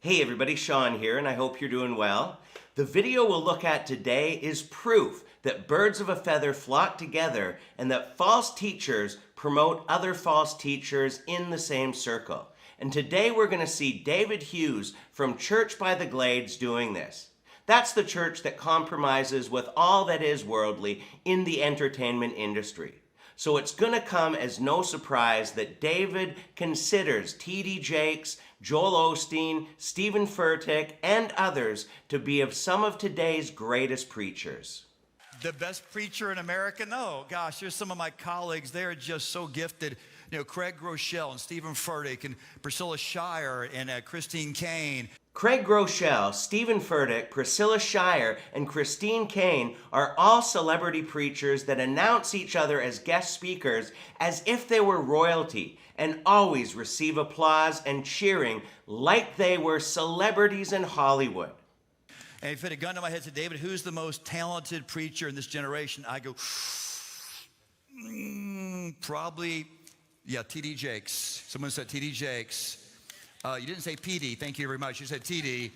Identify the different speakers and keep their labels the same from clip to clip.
Speaker 1: Hey everybody, Sean here, and I hope you're doing well. The video we'll look at today is proof that birds of a feather flock together and that false teachers promote other false teachers in the same circle. And today we're going to see David Hughes from Church by the Glades doing this. That's the church that compromises with all that is worldly in the entertainment industry. So it's going to come as no surprise that David considers T.D. Jakes, Joel Osteen, Stephen Furtick, and others to be of some of today's greatest preachers.
Speaker 2: The best preacher in America? No, gosh, there's some of my colleagues. They're just so gifted. You know, Craig Groeschel and Stephen Furtick and Priscilla Shirer and Christine Kane.
Speaker 1: Craig Groeschel, Stephen Furtick, Priscilla Shirer, and Christine Kane are all celebrity preachers that announce each other as guest speakers as if they were royalty and always receive applause and cheering like they were celebrities in Hollywood.
Speaker 2: And if it had a gun to my head and said, David, who's the most talented preacher in this generation? I go, probably, yeah, T.D. Jakes. Someone said T.D. Jakes. You didn't say P.D., thank you very much. You said T.D.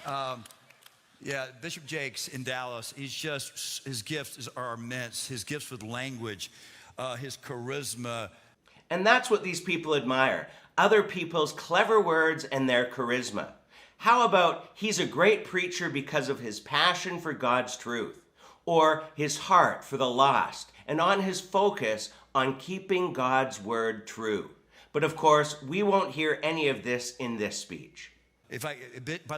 Speaker 2: Yeah, Bishop Jakes in Dallas, his gifts are immense. His gifts with language, his charisma.
Speaker 1: And that's what these people admire, other people's clever words and their charisma. How about he's a great preacher because of his passion for God's truth, or his heart for the lost, and on his focus on keeping God's word true. But of course, we won't hear any of this in this speech.
Speaker 2: By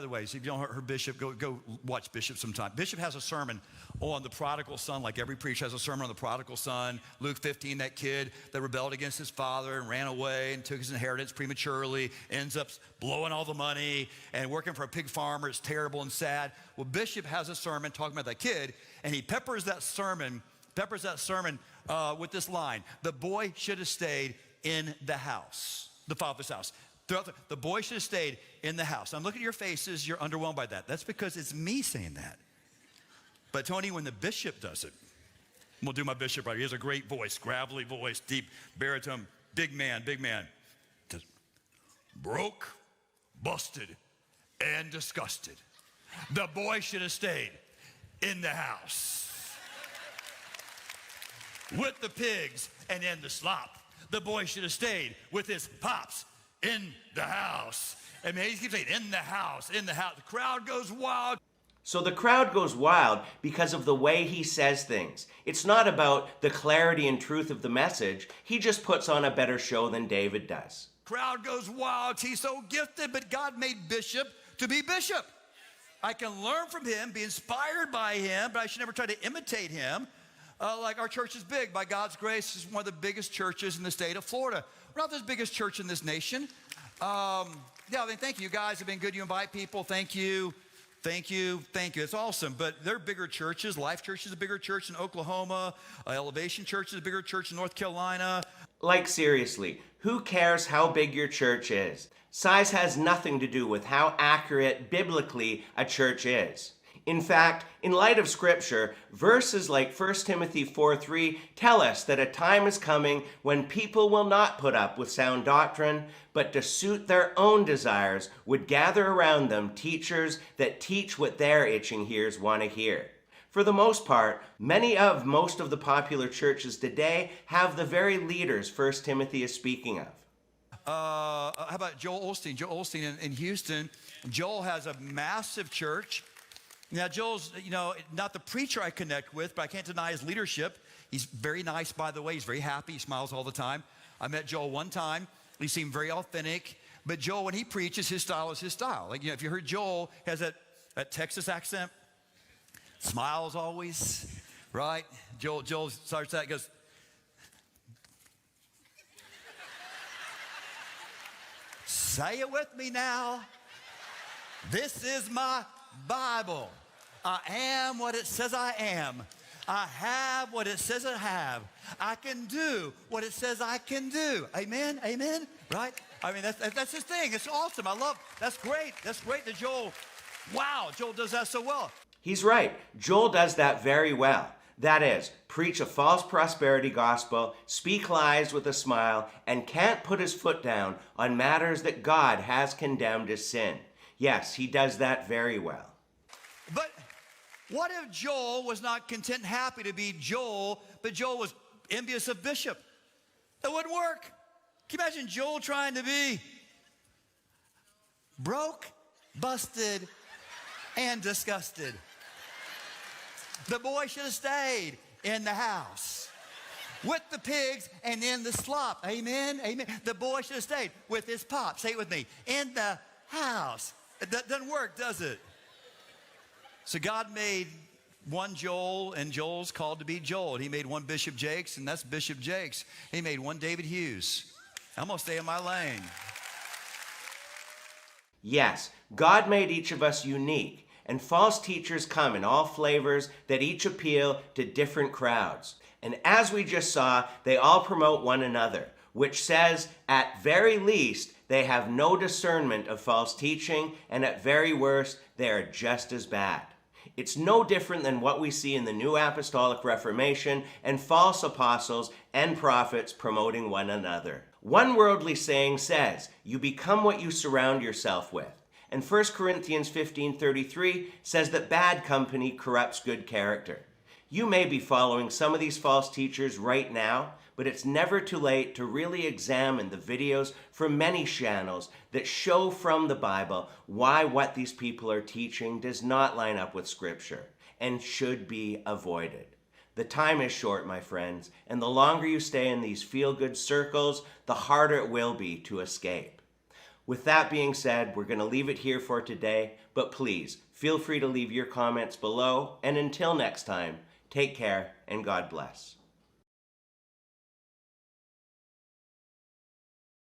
Speaker 2: the way, if you don't heard Bishop, go watch Bishop sometime. Bishop has a sermon on the prodigal son, like every preacher has a sermon on the prodigal son. Luke 15, that kid that rebelled against his father and ran away and took his inheritance prematurely, ends up blowing all the money and working for a pig farmer. It's terrible and sad. Well, Bishop has a sermon talking about that kid, and he peppers that sermon with this line: the boy should have stayed in the house, the father's house. The boy should have stayed in the house. I'm looking at your faces, you're underwhelmed by that. That's because it's me saying that. But Tony, when the bishop does it, we'll do my bishop right. He has a great voice, gravelly voice, deep baritone, big man. Broke, busted, and disgusted. The boy should have stayed in the house with the pigs and in the slop. The boy should have stayed with his pops in the house. I mean, he keeps saying, in the house, in the house. The crowd goes wild.
Speaker 1: So the crowd goes wild because of the way he says things. It's not about the clarity and truth of the message. He just puts on a better show than David does.
Speaker 2: Crowd goes wild. He's so gifted, but God made Bishop to be Bishop. I can learn from him, be inspired by him, but I should never try to imitate him. Like our church is big. By God's grace, it's one of the biggest churches in the state of Florida. We're not the biggest church in this nation. Thank you. You guys have been good. You invite people. Thank you. It's awesome. But they're bigger churches. Life Church is a bigger church in Oklahoma. Elevation Church is a bigger church in North Carolina.
Speaker 1: Like seriously, who cares how big your church is? Size has nothing to do with how accurate biblically a church is. In fact, in light of Scripture, verses like 1 Timothy 4:3 tell us that a time is coming when people will not put up with sound doctrine, but to suit their own desires would gather around them teachers that teach what their itching ears want to hear. For the most part, most of the popular churches today have the very leaders 1 Timothy is speaking of.
Speaker 2: How about Joel Osteen? Joel Osteen in Houston. Joel has a massive church. Now, Joel's, not the preacher I connect with, but I can't deny his leadership. He's very nice, by the way. He's very happy. He smiles all the time. I met Joel one time. He seemed very authentic. But Joel, when he preaches, his style is his style. Like, if you heard Joel, he has that Texas accent. Smiles always, right? Joel starts that, goes, say it with me now. This is my Bible. I am what it says I am. I have what it says I have. I can do what it says I can do. Amen? Amen? Right? I mean, that's his thing. It's awesome. That's great. That's great that Joel does that so well.
Speaker 1: He's right. Joel does that very well. That is, preach a false prosperity gospel, speak lies with a smile, and can't put his foot down on matters that God has condemned as sin. Yes, he does that very well.
Speaker 2: But what if Joel was not content and happy to be Joel, but Joel was envious of Bishop? That wouldn't work. Can you imagine Joel trying to be broke, busted, and disgusted? The boy should have stayed in the house with the pigs and in the slop. Amen? Amen. The boy should have stayed with his pop. Say it with me. In the house. That doesn't work, does it? So God made one Joel, and Joel's called to be Joel. He made one Bishop Jakes, and that's Bishop Jakes. He made one David Hughes. I'm going to stay in my lane.
Speaker 1: Yes, God made each of us unique, and false teachers come in all flavors that each appeal to different crowds. And as we just saw, they all promote one another, which says, at very least, they have no discernment of false teaching, and at very worst, they are just as bad. It's no different than what we see in the New Apostolic Reformation and false apostles and prophets promoting one another. One worldly saying says, you become what you surround yourself with. And 1 Corinthians 15:33 says that bad company corrupts good character. You may be following some of these false teachers right now, but it's never too late to really examine the videos from many channels that show from the Bible why what these people are teaching does not line up with Scripture and should be avoided. The time is short, my friends, and the longer you stay in these feel-good circles, the harder it will be to escape. With that being said, we're going to leave it here for today, but please feel free to leave your comments below, and until next time, take care and God bless.